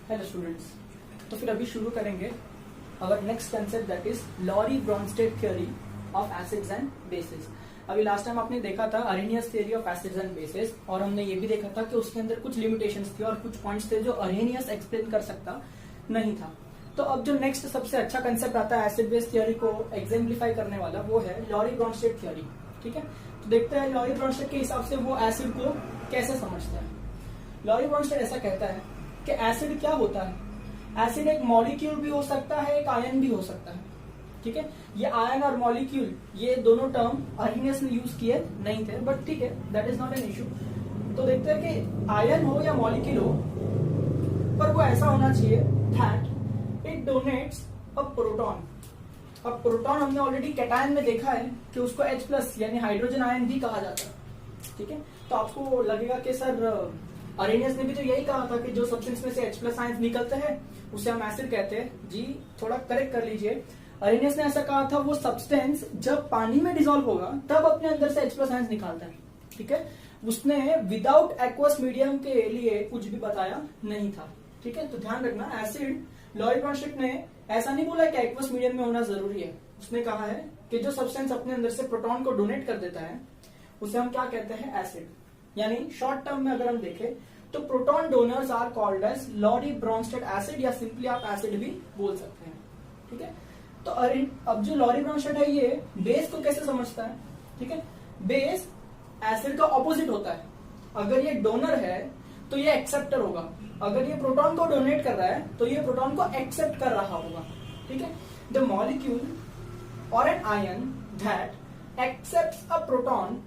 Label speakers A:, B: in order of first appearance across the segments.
A: Hello students, तो फिर अभी शुरू करेंगे our next concept that is lorry-Bronsted theory of acids and bases. अभी लास्ट टाइम आपने देखा था Arrhenius theory of acids and bases, और हमने ये भी देखा था कि उसके अंदर कुछ लिमिटेशंस थी और कुछ पॉइंट्स थे जो अरेनियस एक्सप्लेन कर सकता नहीं था। तो अब जो नेक्स्ट सबसे अच्छा कंसेप्ट आता है एसिड बेस थ्योरी को एग्जाम्प्लीफाई करने वाला, वो है लॉरी-ब्रोंस्टेड थ्योरी। ठीक है, तो देखते हैं लॉरी-ब्रोंस्टेड के हिसाब से वो एसिड को कैसे समझता है। लॉरी-ब्रोंस्टेड ऐसा कहता है कि एसिड क्या होता है। एसिड एक मॉलिक्यूल भी हो सकता है, एक आयन भी हो सकता है। ठीक है, ये आयन और मॉलिक्यूल ये दोनों टर्म अरेनियस ने यूज किए नहीं थे, बट ठीक है, that is not an issue. तो देखते हैं कि आयन हो या मॉलिक्यूल हो, पर वो ऐसा होना चाहिए that it donates a proton. अब प्रोटॉन हमने ऑलरेडी कैटायन में देखा है कि उसको H+ यानी हाइड्रोजन आयन भी कहा जाता है। ठीक है, तो आपको लगेगा कि सर अरेनियस ने भी तो यही कहा था कि जो सब्सटेंस में से H+ आयन निकलते हैं उसे हम एसिड कहते हैं। जी थोड़ा करेक्ट कर लीजिए, अरेनियस ने ऐसा कहा था वो सब्सटेंस जब पानी में डिसॉल्व होगा तब अपने अंदर से H+ आयन निकालता है। ठीक है, उसने विदाउट एक्वस मीडियम के लिए कुछ भी बताया नहीं था। ठीक है, तो ध्यान रखना, एसिड लॉरी-ब्रोंस्टेड ने ऐसा नहीं बोला कि एक्वस मीडियम में होना जरूरी है। उसने कहा है कि जो सब्सटेंस अपने अंदर से प्रोटॉन को डोनेट कर देता है उसे हम क्या कहते हैं, एसिड। यानी शॉर्ट टर्म में अगर हम देखें तो proton donors are called as Lowry Bronsted acid, या सिंपली आप एसिड भी बोल सकते हैं। ठीक है, तो अब जो लॉरी-ब्रोंस्टेड है ये बेस को कैसे समझता है। ठीक है, बेस एसिड का ऑपोजिट होता है। अगर ये डोनर है तो ये एक्सेप्टर होगा, अगर ये प्रोटॉन को डोनेट कर रहा है तो ये प्रोटॉन को एक्सेप्ट कर रहा होगा। ठीक है, द मॉलिक्यूल और an ion that accepts a proton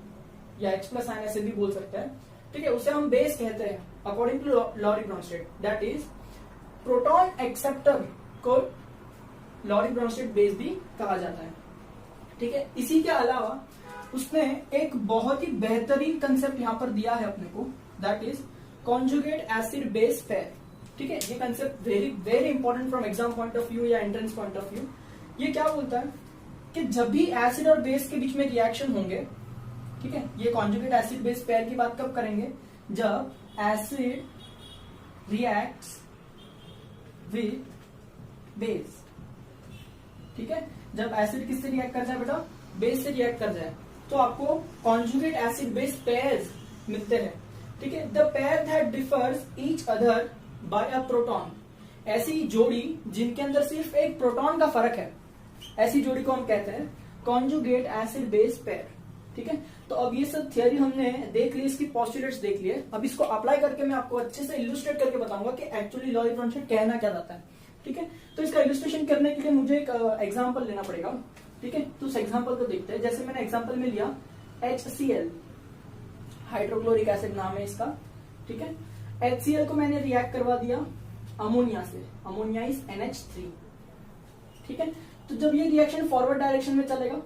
A: या H+ आयन ऐसे भी बोल सकते हैं। ठीक है, उसे हम बेस कहते हैं according to Lowry Bronsted. That is proton acceptor को लॉरी-ब्रोंस्टेड बेस भी कहा जाता है। ठीक है, इसी के अलावा उसने एक बहुत ही बेहतरीन कंसेप्ट यहां पर दिया है अपने को, that is conjugate acid base pair. ठीक है, ये concept very very important from exam point of view या एंट्रेंस पॉइंट ऑफ व्यू। ये क्या बोलता है कि जब भी एसिड और बेस के बीच में रिएक्शन होंगे, ठीक है, ये कॉन्जुगेट एसिड बेस पेयर की बात कब करेंगे, जब एसिड रिएक्ट्स विद बेस। ठीक है, जब एसिड किससे रिएक्ट कर जाए बेटा, बेस से रिएक्ट कर जाए, तो आपको कॉन्जुगेट एसिड बेस पेयर्स मिलते हैं। ठीक है, the pair that differs each other by a proton. ऐसी जोड़ी जिनके अंदर सिर्फ एक प्रोटॉन का फर्क है, ऐसी जोड़ी को हम कहते हैं कॉन्जुगेट एसिड बेस पेयर। ठीक है, तो अब ये सब थियरी हमने देख ली, इसकी पोस्टुलेट्स देख लिए। अब इसको अप्लाई करके मैं आपको अच्छे से इल्यूस्ट्रेट करके बताऊंगा कि एक्चुअली लॉरी-ब्रोंस्टेड कहना क्या जाता है। ठीक है, तो इसका इल्यूस्ट्रेशन करने के लिए मुझे एक एग्जांपल लेना पड़ेगा। ठीक है, तो उस एग्जांपल को देखते हैं। जैसे मैंने एग्जांपल में लिया HCl, हाइड्रोक्लोरिक एसिड नाम है इसका। ठीक है, HCl को मैंने रिएक्ट करवा दिया अमोनिया से, अमोनिया इज NH3। ठीक है, तो जब ये रिएक्शन फॉरवर्ड डायरेक्शन में चलेगा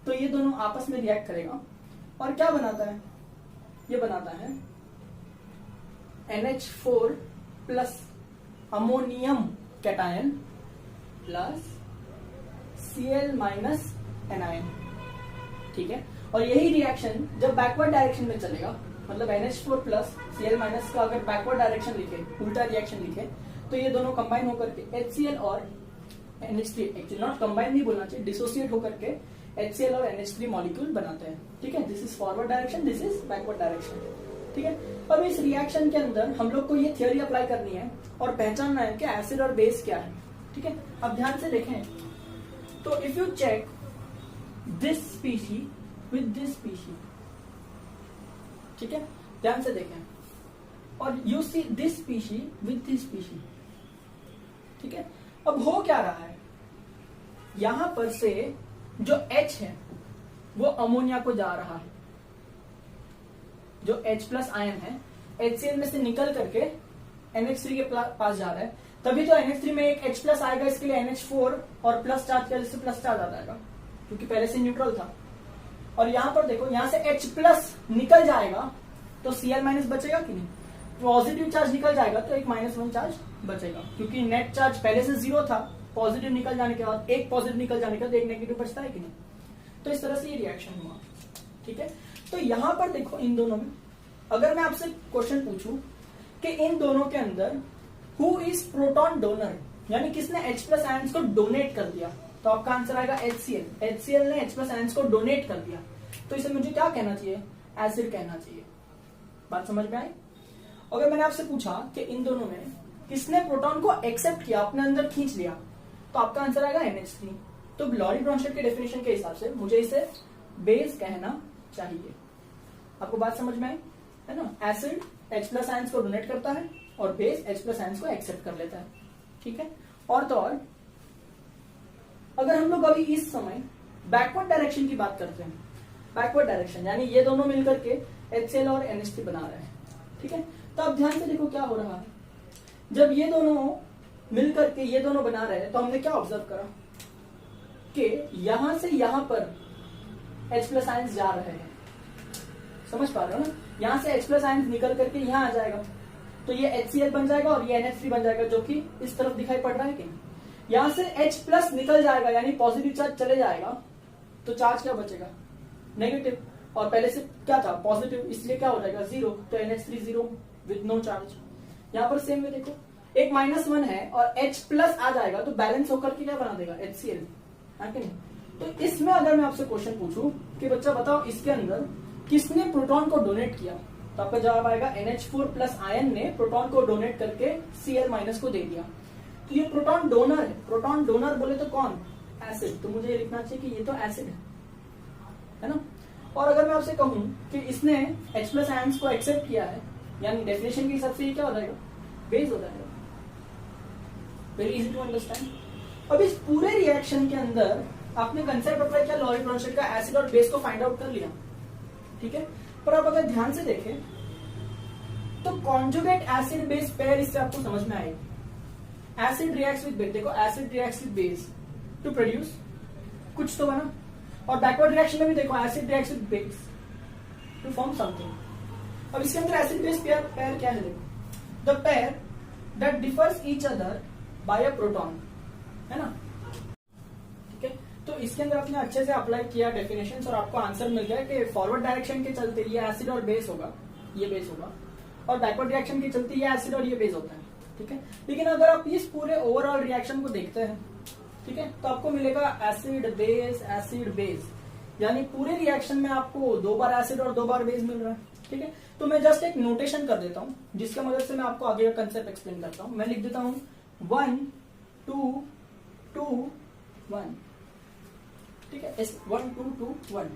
A: तो ये दोनों आपस में रिएक्ट करेगा और क्या बनाता है, ये बनाता है NH4+ ammonium cation plus Cl- anion। ठीक है, और यही रिएक्शन जब बैकवर्ड डायरेक्शन में चलेगा, मतलब NH4+ Cl- का अगर बैकवर्ड डायरेक्शन लिखे, उल्टा रिएक्शन लिखे, तो ये दोनों कंबाइन होकर के HCl और NH3, एक्चुअली नॉट कंबाइन नहीं बोलना चाहिए, डिसोसिएट होकर के HCl और NH3 मॉलिक्यूल बनाते हैं। ठीक है, this is forward direction, this is backward direction. ठीक है, अब इस रिएक्शन के अंदर हम लोग को ये थियरी अप्लाई करनी है और पहचानना है कि एसिड और बेस क्या है। ठीक है, अब ध्यान से देखें तो if you check this species with this species, ठीक है, ध्यान से देखें, और you see this species with this species. ठीक है, अब हो क्या रहा है, यहां पर से जो H है वो अमोनिया को जा रहा है, जो H+ आयन है HCl में से निकल करके NH3 के पास जा रहा है। तभी तो NH3 में एक H+ आएगा, इसके लिए NH4 और प्लस चार्ज की वजह से प्लस चार्ज आ जाएगा, क्योंकि पहले से न्यूट्रल था। और यहां पर देखो, यहां से H+ निकल जाएगा तो Cl- बचेगा कि नहीं, पॉजिटिव चार्ज निकल जाएगा तो एक -1 चार्ज बचेगा, क्योंकि नेट चार्ज पहले से 0 था। पॉजिटिव निकल जाने के बाद, एक पॉजिटिव निकल जाने के बाद एक नेगेटिव बचता है कि नहीं। तो इस तरह से ये रिएक्शन हुआ। ठीक है, तो यहां पर देखो, इन दोनों में अगर मैं आपसे क्वेश्चन पूछूं कि इन दोनों के अंदर हु इज प्रोटॉन डोनर, यानी किसने H प्लस आयंस को डोनेट कर दिया, तो आपका आंसर आएगा HCl। HCl ने H प्लस आयंस को डोनेट कर दिया, तो इसे मुझे क्या कहना चाहिए, एसिड कहना चाहिए। बात समझ में आई। अगर मैंने आपसे पूछा कि इन दोनों में किसने प्रोटॉन को एक्सेप्ट किया, अपने अंदर खींच लिया, तो आपका आंसर आएगा NH3। तो लॉरी ब्रॉन्स्टेड के डेफिनेशन के हिसाब से मुझे इसे बेस कहना चाहिए। आपको बात समझ में आई है ना। एसिड H प्लस आयंस को डोनेट करता है और बेस H प्लस आयंस को एक्सेप्ट कर लेता है, ठीक है। और तो और अगर हम लोग अभी इस समय बैकवर्ड डायरेक्शन की बात करते हैं, बैकवर्ड डायरेक्शन यानी ये दोनों मिलकर के HCl और NH3 बना रहे हैं, ठीक है। तो आप ध्यान से देखो क्या हो रहा है, जब ये दोनों मिलकर के ये दोनों बना रहे हैं, तो हमने क्या ऑब्जर्व करा कि यहां से यहां पर H प्लस आयंस जा रहे हैं, समझ पा रहे हो ना। यहां से H प्लस आयंस निकल करके यहां आ जाएगा, तो ये HCl बन जाएगा और ये NH3 बन जाएगा, जो कि इस तरफ दिखाई पड़ रहा है कि नहीं। यहां से H प्लस निकल जाएगा यानी पॉजिटिव चार्ज चले जाएगा, तो चार्ज क्या बचेगा, नेगेटिव, और पहले से क्या था पॉजिटिव, इसलिए क्या हो जाएगा 0, तो NH3 0 विद नो चार्ज। यहाँ पर सेम में देखो एक -1 है और H प्लस आ जाएगा, तो बैलेंस होकर के क्या बना देगा HCl, है कि नहीं। तो इसमें अगर मैं आपसे क्वेश्चन पूछूं कि बच्चा बताओ इसके अंदर किसने प्रोटॉन को डोनेट किया, तो आपका जवाब आएगा NH4 प्लस आयन ने प्रोटॉन को डोनेट करके Cl माइनस को दे दिया। तो ये प्रोटॉन डोनर है। प्रोटॉन डोनर बोले तो कौन, एसिड, तो मुझे ये लिखना चाहिए कि ये तो एसिड है ना। और अगर मैं आपसे कहूं कि इसने H प्लस आयंस को एक्सेप्ट किया है, यानी डेफिनेशन के हिसाब से ये क्या हो जाएगा, बेस हो जाएगा। Very easy to understand. अब इस पूरे रिएक्शन के अंदर आपने कंसेप्ट अप्लाई किया लॉरी ब्रॉन्स्टेड का, एसिड और बेस को फाइंड आउट कर लिया, ठीक है। पर आप अगर ध्यान से देखें तो कॉन्जुगेट एसिड बेस पेयर इससे आपको समझ में आएगी। एसिड रिएक्ट्स विद बेस, देखो acid reacts with base to produce कुछ तो बना, और बैकवर्ड रिएक्शन में भी देखो acid reacts with base to form something. अब इसके अंदर एसिड बेस पेयर क्या है, देखो the pair that differs each other by a proton, है ना, ठीक है। तो इसके अंदर आपने अच्छे से अप्लाई किया डेफिनेशंस और आपको आंसर मिल गया कि फॉरवर्ड डायरेक्शन के चलते ये एसिड और बेस होगा, ये बेस होगा, और बैकवर्ड रिएक्शन के चलते ये एसिड और ये बेस होता है, ठीक है। लेकिन अगर आप इस पूरे ओवरऑल रिएक्शन को देखते हैं, ठीक है, तो आपको मिलेगा एसिड बेस, यानी पूरे रिएक्शन में आपको 2 बार एसिड और 2 बार बेस मिल रहा है, ठीक है। तो मैं जस्ट एक नोटेशन कर देता हूं जिसके मदद से मैं आपको आगे का कंसेप्ट एक्सप्लेन करता हूं। मैं लिख देता हूं 1 2 2 1, ठीक है, 1 2 2 1,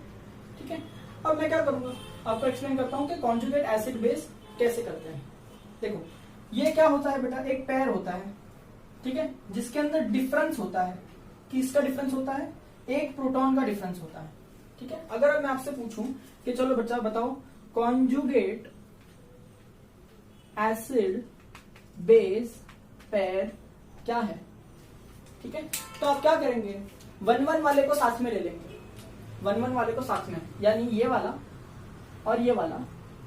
A: ठीक है। अब मैं क्या करूंगा, आपको एक्सप्लेन करता हूं कि कॉन्जुगेट एसिड बेस कैसे करते हैं। देखो ये क्या होता है बेटा, एक पेयर होता है, ठीक है, जिसके अंदर डिफरेंस होता है। किसका डिफरेंस होता है, एक प्रोटॉन का डिफरेंस होता है, ठीक है। अगर मैं आपसे पूछूं कि चलो बच्चा बताओ कॉन्जुगेट एसिड बेस पेयर क्या है, ठीक है, तो आप क्या करेंगे, 1 1 वाले को साथ में ले लेंगे, 1 1 वाले को साथ में, यानी ये वाला और ये वाला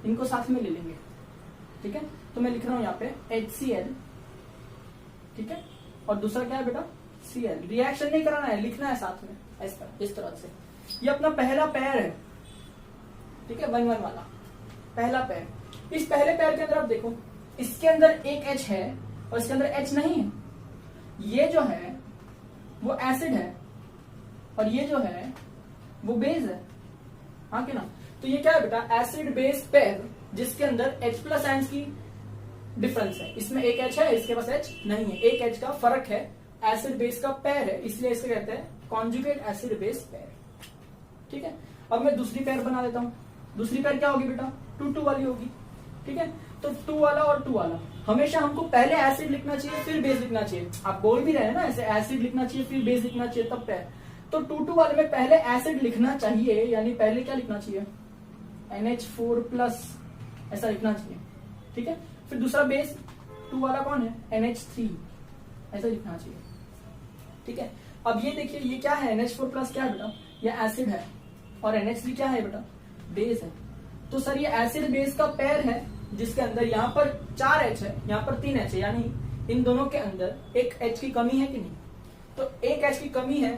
A: इनको साथ में ले लेंगे, ठीक है। तो मैं लिख रहा हूं यहाँ पे HCl, ठीक है, और दूसरा क्या है बेटा Cl। रिएक्शन नहीं कराना है, लिखना है साथ में इस तरह से। ये अपना पहला पेयर है, ठीक है, 1 1 वाला पहला पेयर। इस पहले पेयर के अंदर आप देखो इसके अंदर एक H है और इसके अंदर H नहीं है। ये जो है वो एसिड है और ये जो है वो बेस है, हाँ कि ना। तो ये क्या है बेटा, एसिड बेस पेयर जिसके अंदर H प्लस आयंस की डिफरेंस है। इसमें एक H है, इसके पास H नहीं है, एक H का फर्क है, एसिड बेस का पेयर है, इसलिए इसको कहते हैं कॉन्जुगेट एसिड बेस पेयर, ठीक है। अब मैं दूसरी पेयर बना देता हूं। दूसरी पेयर क्या होगी बेटा, 2 2 वाली होगी, ठीक है। तो 2 वाला और 2 वाला, हमेशा हमको पहले एसिड लिखना चाहिए फिर बेस लिखना चाहिए। आप बोल भी रहे हैं ना ऐसे, एसिड लिखना चाहिए फिर बेस लिखना चाहिए तब पेयर। तो 2 2 वाले में पहले एसिड लिखना चाहिए, यानी पहले क्या लिखना चाहिए, NH4 प्लस ऐसा लिखना चाहिए, ठीक है। फिर दूसरा बेस 2 वाला कौन है, NH3 ऐसा लिखना चाहिए, ठीक है। अब ये देखिए ये क्या है, NH4 प्लस क्या है बेटा, ये एसिड है, और NH3 क्या है बेटा, बेस है। तो सर ये एसिड बेस का पेयर है जिसके अंदर यहाँ पर 4 H है, यहाँ पर 3 H है, यानी इन दोनों के अंदर एक H की कमी है कि नहीं। तो एक H की कमी है,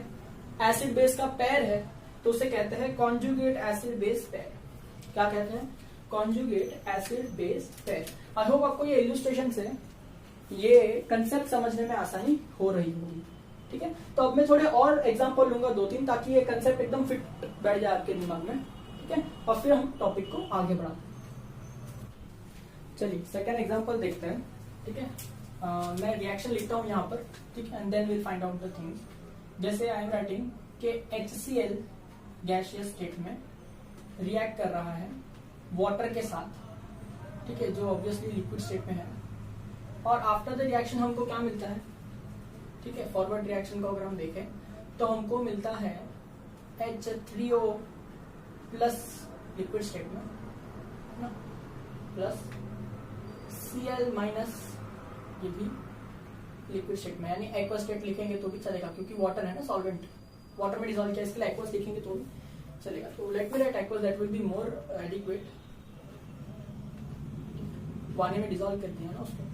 A: एसिड बेस का पेयर है, तो उसे कहते हैं कॉन्जुगेट एसिड बेस पेयर। क्या कहते हैं, conjugate acid base pair. I hope आपको ये इलस्ट्रेशन से ये कंसेप्ट समझने में आसानी हो रही होगी। ठीक है, तो अब मैं थोड़े और एग्जांपल लूंगा 2-3 ताकि ये कंसेप्ट एकदम फिट बैठ जाए आपके दिमाग में। ठीक है, और फिर हम टॉपिक को आगे बढ़ाते हैं। चलिए सेकेंड एग्जांपल देखते हैं। ठीक है, मैं रिएक्शन लिखता हूँ यहाँ पर। ठीक है, and then will find out the things. जैसे आई एम राइटिंग कि HCl गैसियस स्टेट में रिएक्ट कर रहा है वाटर के साथ। ठीक है, जो ऑब्वियसली लिक्विड स्टेट में है। और आफ्टर द रिएक्शन हमको क्या मिलता है? ठीक है, फॉरवर्ड रिएक्शन को अगर हम देखें तो हमको मिलता है H3O प्लस लिक्विड स्टेट में ना, प्लस Cl माइनस ये भी लिक्विड स्टेट में, यानी एक्वा स्टेट लिखेंगे तो भी चलेगा क्योंकि वाटर है ना, सॉल्वेंट, वाटर में डिसॉल्व किया, इसके लिए एक्वास लिखेंगे तो भी चलेगा। तो let me right aqueous, that will be more adequate. पानी में डिसॉल्व कर दिया ना उसको।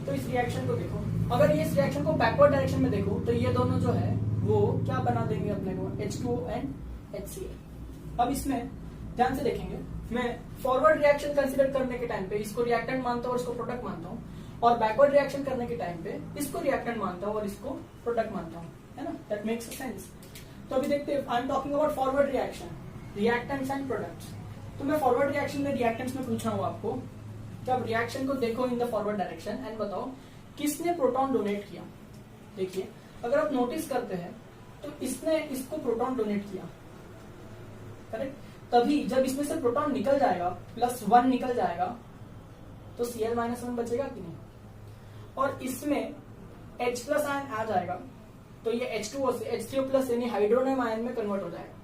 A: तो इस रिएक्शन को देखो, अगर ये इस रिएक्शन को बैकवर्ड डायरेक्शन में देखो तो ये दोनों जो है वो क्या बना देंगे अपने को, H2O एंड HCl। अब इसमें ध्यान से देखेंगे, मैं फॉरवर्ड रिएक्शन कंसीडर करने के टाइम पे इसको रिएक्टेंट मानता हूँ और इसको प्रोडक्ट मानता हूँ, और बैकवर्ड रिएक्शन करने के टाइम पे इसको रिएक्टेंट मानता हूँ और इसको प्रोडक्ट मानता हूँ, है ना। That makes sense. तो अभी देखते हैं, I am talking about forward reaction, reactants and products. तो मैं फॉरवर्ड रिएक्शन में रिएक्टेंट्स में पूछ रहा हूँ आपको कि आप रिएक्शन को देखो in the forward direction and बताओ किसने प्रोटॉन डोनेट किया। देखिए, अगर आप नोटिस करते हैं तो इसने इसको प्रोटॉन डोनेट किया, करेक्ट। तभी जब इसमें से प्रोटॉन निकल जाएगा, +1 निकल जाएगा, तो Cl-1 बचेगा कि नहीं, और इसमें H प्लस आयन आ जाएगा तो ये H2O से H3O प्लस यानी हाइड्रोनियम आयन में कन्वर्ट हो जाएगा,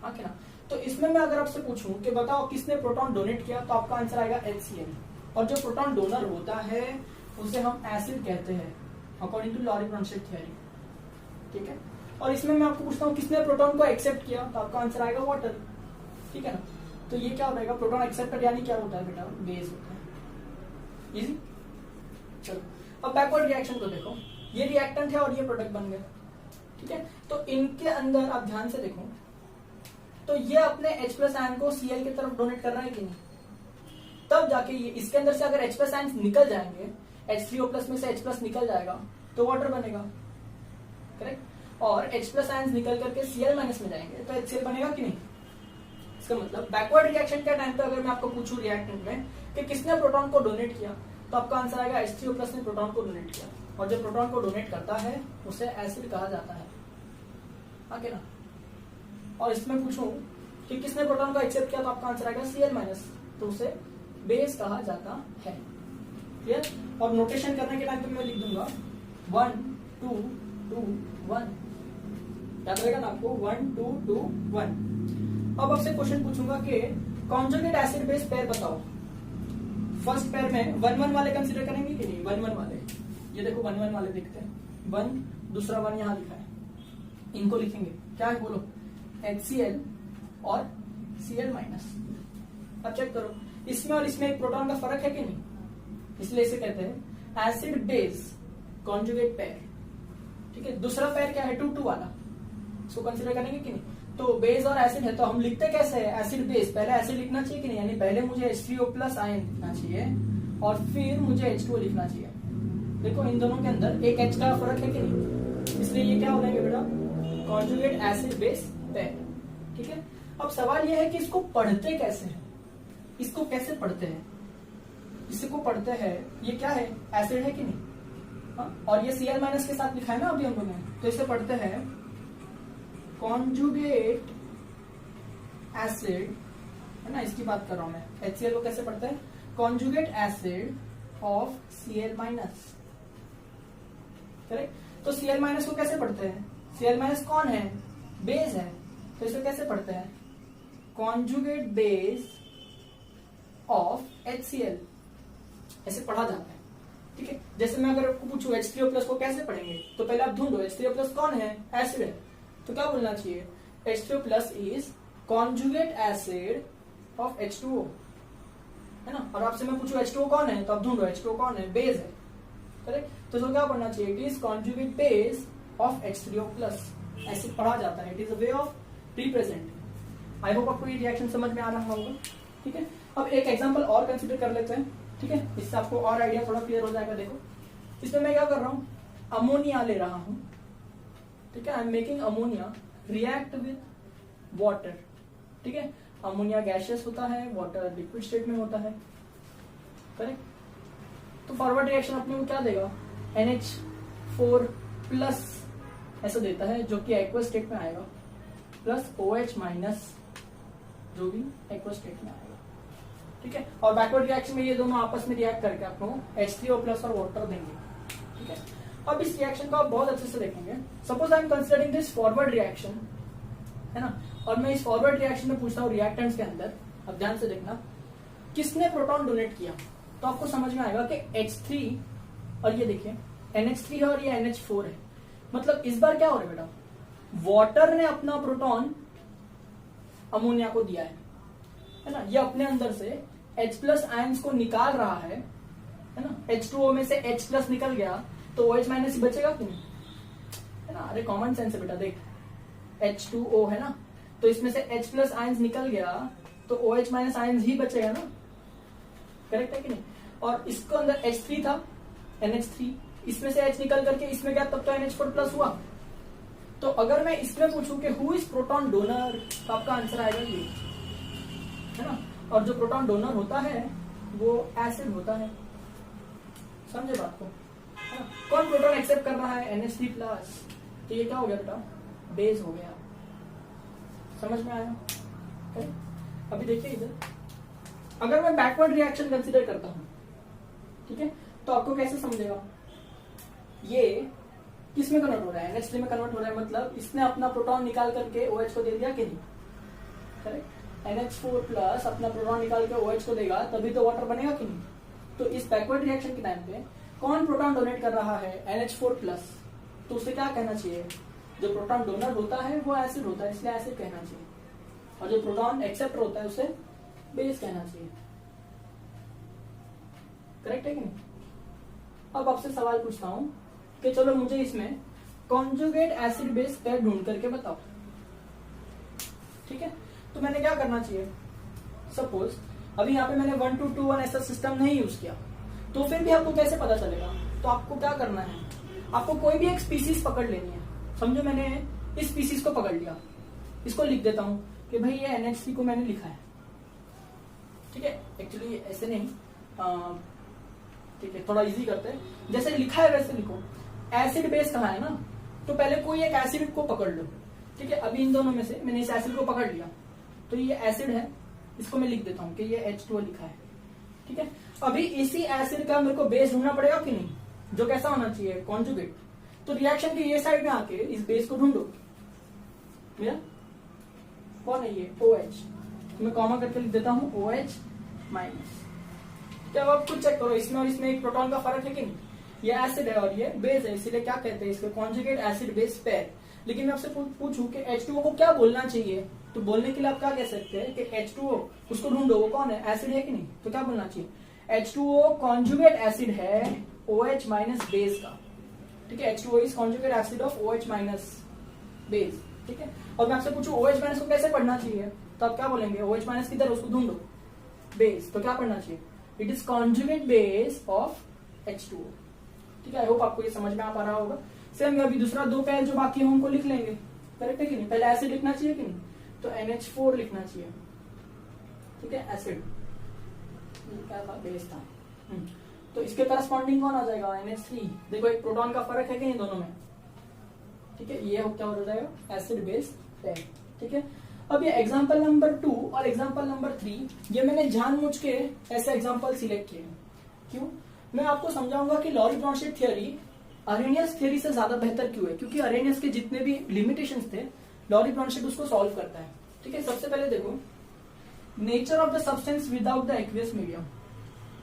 A: हाँ कि ना। तो इसमें मैं अगर आपसे पूछूं कि बताओ किसने प्रोटॉन डोनेट किया, तो आपका आंसर आएगा HCl। और जो प्रोटॉन डोनर होता है उसे हम एसिड कहते हैं according to Lowry Bronsted theory. ठीक है, और इसमें मैं आपको पूछता हूँ किसने प्रोटॉन को एक्सेप्ट किया, तो आपका आंसर आएगा वाटर। ठीक है ना, तो ये क्या हो जाएगा, प्रोटॉन एक्सेप्टर यानी क्या होता है बेटा, बेस होता है। इजी। चलो अब बैकवर्ड रिएक्शन को देखो, ये रिएक्टेंट है और ये प्रोडक्ट बन गए। ठीक है, तो इनके अंदर आप ध्यान से देखो तो ये अपने H प्लस आयन को Cl की तरफ डोनेट कर रहा है कि नहीं, तब जाके ये इसके अंदर से अगर H प्लस आयन निकल जाएंगे, H3O प्लस में से H प्लस निकल जाएगा तो वाटर बनेगा, करेक्ट। और H प्लस आयन निकल करके Cl माइनस में जाएंगे तो HCl बनेगा कि नहीं। इसका मतलब बैकवर्ड रिएक्शन के टाइम पे अगर मैं आपको पूछूं रिएक्टेंट में कि किसने प्रोटॉन को डोनेट किया, तो आपका आंसर आएगा H3O प्लस ने प्रोटॉन को डोनेट किया, और जो प्रोटॉन को डोनेट करता है उसे एसिड कहा जाता है, आगे ना। और इसमें पूछूं कि किसने प्रोटॉन को एक्सेप्ट किया, तो आपका आंसर आएगा Cl-, तो उसे बेस कहा जाता है। क्लियर। और नोटेशन करने के टाइम पे मैं लिख दूंगा 1 2 2 1, याद रहेगा ना आपको, 1 2 2 1। अब आपसे क्वेश्चन पूछूंगा कि कॉन्जुगेट एसिड बेस पेयर बताओ। फर्स्ट पेयर में 1 1 वाले कंसीडर करेंगे कि नहीं, 1 1 वाले, ये देखो 1 1 वाले दिखते हैं, 1 दूसरा 1 यहाँ लिखा है, इनको लिखेंगे क्या है बोलो, HCl और Cl-। अब चेक करो इसमें और इसमें एक प्रोटॉन का फर्क है कि नहीं, इसलिए इसे कहते हैं एसिड बेस कॉन्जुगेट पेयर। ठीक है, दूसरा पेयर क्या है, 2 2 वाला, इसको कंसीडर करेंगे कि नहीं। तो बेस और एसिड है तो हम लिखते कैसे है, एसिड बेस, पहले एसिड लिखना चाहिए कि नहीं, यानी पहले मुझे H3O प्लस आयन लिखना चाहिए और फिर मुझे H2O लिखना चाहिए। देखो इन दोनों के अंदर एक H का फर्क है कि नहीं, इसलिए ये क्या हो जाएंगे बेटा, कॉन्जुगेट एसिड बेस पेयर। ठीक है, अब सवाल यह है कि इसको पढ़ते कैसे हैं, इसको कैसे पढ़ते हैं, इसको पढ़ते हैं, ये क्या है, एसिड है कि नहीं, हाँ? और ये Cl- के साथ लिखा है ना अभी हम लोगों ने, तो इसे पढ़ते हैं कॉन्जुगेट एसिड, है ना, इसकी बात कर रहा हूं मैं। HCl को कैसे पढ़ते हैं, conjugate acid of Cl-। Correct, तो Cl- को कैसे पढ़ते हैं, Cl- कौन है, बेस है, तो इसे कैसे पढ़ते हैं, कॉन्जुगेट बेस ऑफ HCl, ऐसे पढ़ा जाता है। ठीक है, जैसे मैं अगर आपको पूछूं H3O प्लस को कैसे पढ़ेंगे, तो पहले आप ढूंढो H3O प्लस कौन है, एसिड है, तो क्या बोलना चाहिए, H3O plus is conjugate acid of H2O, है ना। और आपसे मैं पूछूं H2O कौन है, तो आप ढूंढो H2O कौन है, बेस है, करेक्ट। तो इसको क्या पढ़ना चाहिए, it is conjugate base of H3O plus, ऐसे पढ़ा जाता है, it is a way of representing. I hope आपको ये रिएक्शन समझ में आ रहा होगा। ठीक है, अब एक एग्जांपल और कंसीडर कर लेते हैं। ठीक ठीक है, इससे आपको और आइडिया थोड़ा क्लियर हो जाएगा। देखो इसमें मैं क्या कर रहा हूँ, अमोनिया ले रहा हूं, ठीक है, I am making ammonia react with water, ठीक है। अमोनिया गैसियस होता है, वाटर लिक्विड स्टेट में होता है, करेक्ट। तो फॉरवर्ड रिएक्शन अपने को क्या देगा, NH4 प्लस ऐसा देता है जो कि एक्वस स्टेट में आएगा, प्लस OH माइनस जो भी एक्वस स्टेट में आएगा, ठीक है। और बैकवर्ड रिएक्शन में ये दोनों आपस में रिएक्ट करके आपको H3O प्लस और वाटर देंगे, ठीक है। अब इस रिएक्शन को आप बहुत अच्छे से देखेंगे। Suppose I am considering this forward reaction, है ना, और मैं इस फॉरवर्ड रिएक्शन में पूछता हूँ रिएक्टेंट्स के अंदर, अब ध्यान से देखना, किसने प्रोटॉन डोनेट किया, तो आपको समझ में आएगा कि H3 और ये देखिए NH3 है और ये NH4 है। मतलब इस बार क्या हो रहा है बेटा, वाटर ने अपना प्रोटॉन अमोनिया को दिया है ना, ये अपने अंदर से H प्लस आयंस को निकाल रहा है ना, H2O में से H प्लस निकल गया तो OH माइनस ही बचेगा कि नहीं, है ना। अरे कॉमन सेंस है बेटा, देख H2O है ना, तो इसमें से H प्लस आयंस निकल गया तो OH माइनस आयंस ही बचेगा ना, करेक्ट है कि नहीं। और इसको अंदर H3 था, NH3, इसमें से H निकल करके इसमें गया तब तो NH4 प्लस हुआ। तो अगर मैं इसमें पूछूं कि हु इज प्रोटॉन डोनर, तो आपका आंसर आएगा ये, है ना। और जो प्रोटॉन डोनर होता है वो एसिड होता है, समझे बात को, है ना। कौन प्रोटॉन एक्सेप्ट कर रहा है, NH3 प्लस, तो ये क्या हो गया बेटा, बेस हो गया, समझ में आया। अभी देखिए इधर, अगर मैं बैकवर्ड रिएक्शन कंसीडर करता हूं, ठीक है, तो आपको कैसे समझेगा, ये किस में कन्वर्ट हो रहा है, NH3 में कन्वर्ट हो रहा है, मतलब इसने अपना प्रोटॉन निकाल करके OH को दे दिया कि नहीं, करेक्ट। NH4 प्लस अपना प्रोटॉन निकाल के OH को देगा तभी तो वाटर बनेगा कि नहीं। तो इस बैकवर्ड रिएक्शन के टाइम पे कौन प्रोटॉन डोनेट कर रहा है, NH4 प्लस, तो उसे क्या कहना चाहिए, जो प्रोटॉन डोनर होता है वो एसिड होता है, इसलिए एसिड कहना चाहिए, और जो प्रोटॉन एक्सेप्टर होता है उसे बेस कहना चाहिए, करेक्ट है कि नहीं। अब आपसे सवाल पूछता हूं कि चलो मुझे इसमें कॉन्जुगेट एसिड बेस पेयर ढूंढ करके बताओ, ठीक है। तो मैंने क्या करना चाहिए, सपोज अभी यहाँ पे मैंने 1 to 2 1 ऐसा सिस्टम नहीं यूज किया, तो फिर भी आपको कैसे पता चलेगा, तो आपको क्या करना है, आपको कोई भी एक स्पीसीज पकड़ लेनी है। समझो मैंने इस स्पीसीज को पकड़ लिया, इसको लिख देता हूं कि भाई ये NH3 को मैंने लिखा है, ठीक है। एक्चुअली ऐसे नहीं, ठीक है, थोड़ा इजी करते हैं, जैसे लिखा है वैसे लिखो। एसिड बेस कहाँ है ना, तो पहले कोई एक एसिड को पकड़ लो, ठीक है। अभी इन दोनों में से मैंने इस एसिड को पकड़ लिया, तो ये एसिड है, इसको मैं लिख देता हूं कि ये H2O लिखा है, ठीक है। अभी इसी एसिड का मेरे को बेस ढूंढना पड़ेगा कि नहीं, जो कैसा होना चाहिए, कॉन्जुगेट। तो रिएक्शन की ये साइड में आके इस बेस को ढूंढो, भैया कौन है ये, OH, तो मैं कॉमा करके लिख देता हूं OH माइनस। क्या आप खुद चेक करो, इसमें और इसमें एक प्रोटॉन का फर्क है कि नहीं, ये एसिड है और ये बेस है, इसीलिए क्या कहते हैं इसको, कॉन्जुगेट एसिड बेस पेयर। लेकिन मैं आपसे पूछूं कि H2O को क्या बोलना चाहिए, तो बोलने के लिए आप क्या कह सकते हैं कि H2O, उसको ढूंढो वो कौन है, एसिड है कि नहीं, तो क्या बोलना चाहिए, H2O कॉन्जुगेट एसिड है OH माइनस बेस का, ठीक है। H2O is conjugate acid of OH minus base, ठीक है। और मैं आपसे पूछूं OH माइनस को कैसे पढ़ना चाहिए, तो आप क्या बोलेंगे, OH माइनस किधर, उसको ढूंढो, बेस, तो क्या पढ़ना चाहिए, it is conjugate base of H2O, ठीक है। आई होप आपको ये समझ में आ पा रहा होगा। सेम अभी दूसरा 2 पेयर जो बाकी है उनको लिख लेंगे, करेक्ट है कि नहीं। पहले एसिड लिखना चाहिए कि नहीं, तो NH4 लिखना चाहिए, ठीक है, एसिड क्या था, बेस था, तो इसके करस्पॉन्डिंग कौन आ जाएगा, NH3। देखो एक प्रोटॉन का फर्क है कि नहीं दोनों में, ठीक है। ये क्या हो जाएगा, एसिड बेस पेयर, ठीक है। अब ये एग्जांपल नंबर 2 और एग्जांपल नंबर 3, ये मैंने जानबूझ के ऐसे एग्जांपल सिलेक्ट किए, क्यों, मैं आपको समझाऊंगा कि Lowry Bronsted theory Arrhenius theory से ज्यादा बेहतर क्यों है, क्योंकि अरेनियस के जितने भी लिमिटेशंस थे लॉरी ब्रॉन्स्टेड उसको सॉल्व करता है, ठीक है। सबसे पहले देखो nature of the substance without the aqueous medium.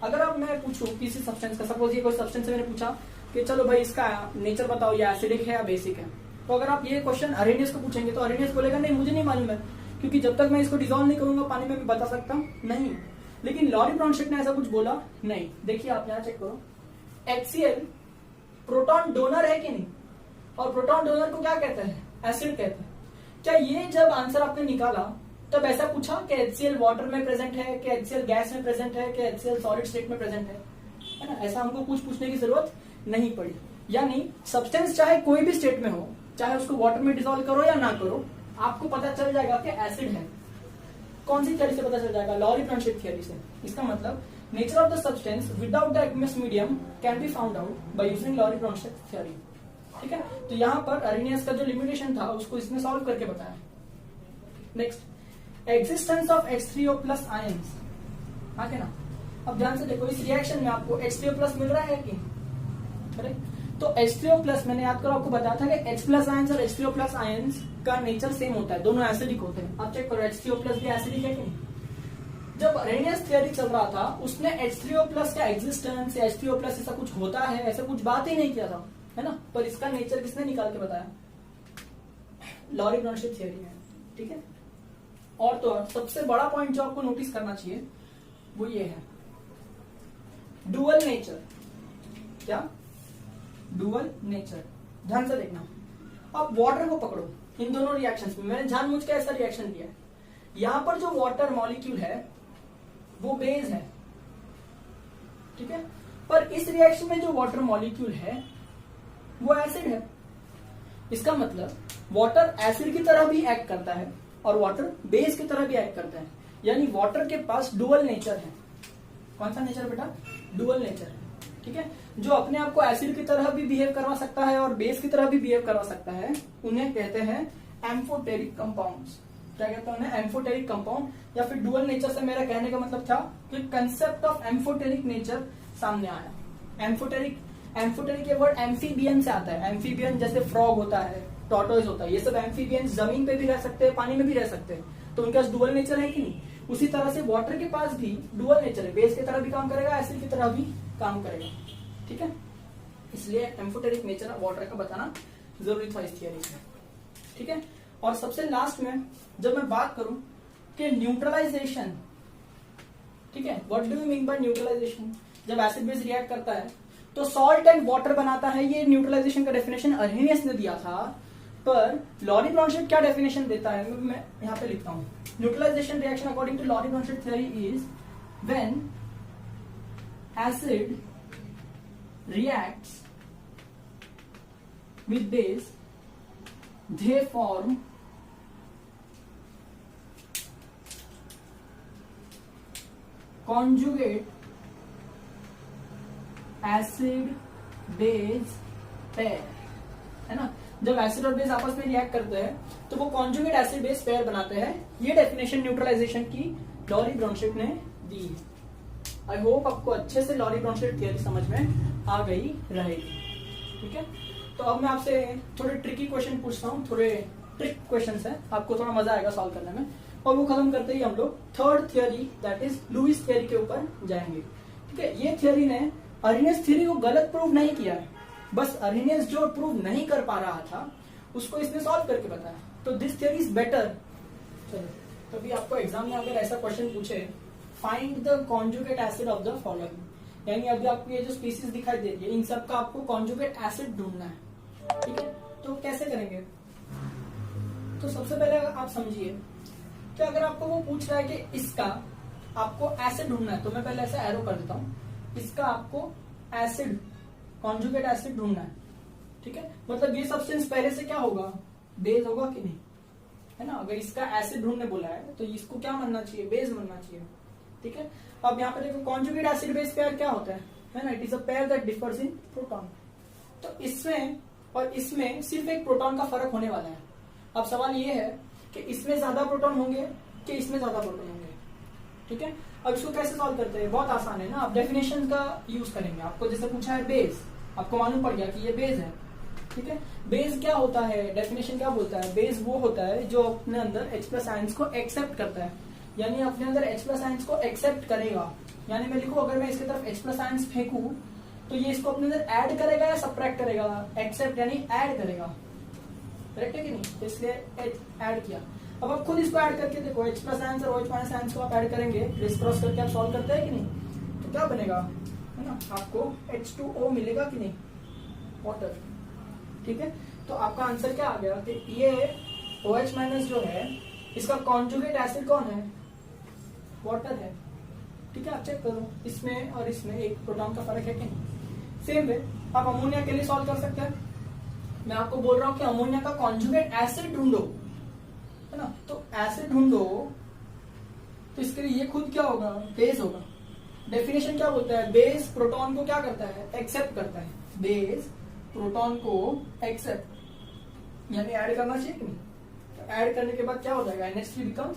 A: अगर अब मैं पूछूं किसी सब्सटेंस का, सपोज ये कोई सब्सटेंस है, मैंने पूछा कि चलो भाई इसका नेचर बताओ, ये एसिडिक है या बेसिक है, तो अगर आप ये क्वेश्चन अरेनियस को पूछेंगे तो अरेनियस बोलेगा नहीं मुझे नहीं मालूम है, क्योंकि जब तक मैं इसको डिसॉल्व नहीं करूंगा पानी में मैं बता सकता नहीं। लेकिन लॉरी ब्रॉन्स्टेड ने ऐसा कुछ बोला नहीं। देखिए आप यहाँ चेक करो, HCl प्रोटॉन डोनर है कि नहीं, और प्रोटॉन डोनर को क्या कहते हैं, एसिड कहते हैं। क्या ये जब आंसर आपने निकाला तब ऐसा पूछा कि HCl वाटर में प्रेजेंट है, कि HCl गैस में प्रेजेंट है, कि HCl सॉलिड स्टेट में प्रेजेंट है ना। ऐसा हमको कुछ पूछने की जरूरत नहीं पड़ी। यानी सब्सटेंस चाहे कोई भी स्टेट में हो, चाहे उसको वाटर में डिसॉल्व करो या ना करो, आपको पता चल जाएगा कि एसिड है। कौन सी थ्योरी से पता चल जाएगा? लॉरी ब्रॉन्स्टेड थ्योरी से। इसका मतलब nature of the substance without the aqueous medium can be found out by using Lowry Bronsted theory. ठीक है, तो यहाँ पर अरेनियस का जो लिमिटेशन था उसको इसने सॉल्व करके बताया। Next, existence of H3O+ ions. आगे ना, अब ध्यान से देखो, इस रिएक्शन में आपको H3O+ मिल रहा है कि करेक्ट? तो H3O+ मैंने याद करो आपको बताया था कि H+ आयंस और H3O+ आयंस का नेचर सेम होता है, दोनों एसिडिक होते हैं। आप चेक करो H3O+ भी एसिडिक है कि नहीं? जब अरेनियस थ्योरी चल रहा था उसने H3O+ का एग्जिस्टेंस या H3O+ ऐसा कुछ होता है ऐसा कुछ बात ही नहीं किया था, है ना। पर इसका नेचर किसने निकाल के बताया? लॉरी ब्रॉन्स्टेड थ्योरी है। ठीक है, और तो और सबसे बड़ा पॉइंट जो आपको नोटिस करना चाहिए वो ये है, डुअल नेचर। क्या? Dual nature. ध्यान से देखना, अब वाटर को पकड़ो, इन दोनों रिएक्शंस में मैंने जानबूझ के ऐसा रिएक्शन दिया है। यहां पर जो वाटर मॉलिक्यूल है वो बेस है, ठीक है, पर इस रिएक्शन में जो वाटर मॉलिक्यूल है वो एसिड है। इसका मतलब वाटर एसिड की तरह भी एक्ट करता है और वाटर बेस की तरह भी एक्ट करता है। यानी वाटर के पास डुअल नेचर है। कौन सा नेचर बेटा? डुअल नेचर है। ठीक है, जो अपने आप को एसिड की तरह भी बिहेव करवा सकता है और बेस की तरह भी बिहेव करवा सकता है, उन्हें कहते हैं एम्फोटेरिक कंपाउंड्स। क्या कहते हैं उन्हें? Amphoteric compound. या फिर डुअल नेचर से मेरा कहने का मतलब था कि कंसेप्ट ऑफ एम्फोटेरिक नेचर सामने आया। एम्फोटेरिक ये वर्ड एम्फीबियन से आता है। एम्फीबियन जैसे फ्रॉग होता है, टॉर्टोइज होता है, ये सब एम्फीबियन जमीन पे भी रह सकते हैं, पानी में भी रह सकते हैं, तो उनके पास डुअल नेचर है कि नहीं? उसी तरह से वाटर के पास भी डुअल नेचर है, बेस की तरह भी काम करेगा, एसिड की तरह भी काम करेगा। ठीक है, इसलिए एम्फोटेरिक नेचर वाटर का बताना जरूरी था इस थियरी में। ठीक है, और सबसे लास्ट में जब मैं बात करूं कि न्यूट्रलाइजेशन, ठीक है, what do you mean by neutralization? जब एसिड बेस रिएक्ट करता है तो सॉल्ट एंड वाटर बनाता है। ये न्यूट्रलाइजेशन का डेफिनेशन अर्हेनियस ने दिया था, पर लॉरी ब्रॉन्स्टेड क्या डेफिनेशन देता है मैं यहां पे लिखता हूं। Neutralization reaction according to Lowry Bronsted theory is when acid reacts with base, they form conjugate acid base pair, है ना। जब एसिड और बेस आपस में रिएक्ट करते हैं तो वो कॉन्जुगेट एसिड बेस पेयर बनाते हैं। ये डेफिनेशन न्यूट्रलाइजेशन की लॉरी ब्रॉन्स्टेड ने दी है। आई होप आपको अच्छे से लॉरी ब्रॉन्स्टेड थ्योरी समझ में आ गई रहेगी। ठीक है, तो अब मैं आपसे थोड़े ट्रिकी क्वेश्चन पूछता हूँ, थोड़े ट्रिक क्वेश्चंस हैं, आपको थोड़ा मजा आएगा सॉल्व करने में। और वो खत्म करते ही हम लोग third theory that is Lewis theory के ऊपर जाएंगे। ठीक है, ये थियरी ने अर्हेनियस थ्योरी को गलत प्रूव नहीं किया है, बस अर्हेनियस जो प्रूव नहीं कर पा रहा था उसको इसने सॉल्व करके बताया। तो दिस थियरी इज बेटर। चलो, कभी आपको एग्जाम में अगर ऐसा क्वेश्चन पूछे, find the conjugate acid of the following, यानी अभी आपको ये जो स्पीसीज दिखाई दे रही है इन सब का आपको कॉन्जुगेट एसिड ढूंढना है। ठीक है, तो कैसे करेंगे? तो सबसे पहले आप समझिए कि अगर आपको वो पूछ रहा है कि इसका आपको एसिड ढूंढना है, तो मैं पहले ऐसा एरो कर देता हूं, इसका आपको एसिड कॉन्जुगेट एसिड ढूंढना है। ठीक है, मतलब ये सब्सटेंस पहले से क्या होगा? बेस होगा कि नहीं, है ना। अगर इसका एसिड ढूंढने बोला है तो इसको क्या मानना चाहिए? बेस मानना चाहिए। ठीक है, अब यहाँ पे देखो कॉन्जुगेट एसिड बेस पेयर क्या होता है ना, it is a pair that differs in proton. तो इसमें और इसमें सिर्फ एक प्रोटॉन का फर्क होने वाला है। अब सवाल ये है कि इसमें ज्यादा प्रोटॉन होंगे कि इसमें ज्यादा प्रोटॉन होंगे। ठीक है, अब इसको कैसे सॉल्व करते हैं? बहुत आसान है ना, आप डेफिनेशन का यूज करेंगे। आपको जैसे पूछा है बेस, आपको मालूम पड़ गया कि ये बेस है। ठीक है, बेस क्या होता है? डेफिनेशन क्या बोलता है? बेस वो होता है जो अपने अंदर H+ आयंस को एक्सेप्ट करता है, यानी अपने अंदर H+ आयंस को एक्सेप्ट करेगा। यानी मैं लिखूं, अगर मैं इसकी तरफ H+ आयंस फेंकूं तो ये इसको अपने अंदर ऐड करेगा या सब्ट्रैक्ट करेगा? एक्सेप्ट यानी ऐड करेगा। करेक्ट है कि नहीं? तो इसलिए ऐड किया। अब आप खुद इसको ऐड करके देखो, H+ आयंस और OH- आयंस को आप ऐड करेंगे, क्रिस क्रॉस करके आप सॉल्व करते हैं कि नहीं? तो क्या बनेगा, है ना, आपको H2O मिलेगा कि नहीं? वाटर। ठीक है, तो आपका आंसर क्या आ गया कि ये OH- जो है इसका कॉन्जुगेट एसिड कौन है? वाटर है। ठीक है, आप चेक करो इसमें और इसमें एक प्रोटॉन का फर्क है कि नहीं। सेम वे आप अमोनिया के लिए सॉल्व कर सकते हैं। मैं आपको बोल रहा हूं कि अमोनिया का कॉन्जुगेट एसिड ढूंढो, है ना, तो एसिड ढूंढो, तो इसके लिए ये खुद क्या होगा? बेस होगा। डेफिनेशन क्या बोलता है? बेस प्रोटॉन को क्या करता है? एक्सेप्ट करता है। बेस प्रोटॉन को एक्सेप्ट यानी ऐड करना चाहिए कि नहीं? तो ऐड करने के बाद क्या हो जाएगा? NH3 becomes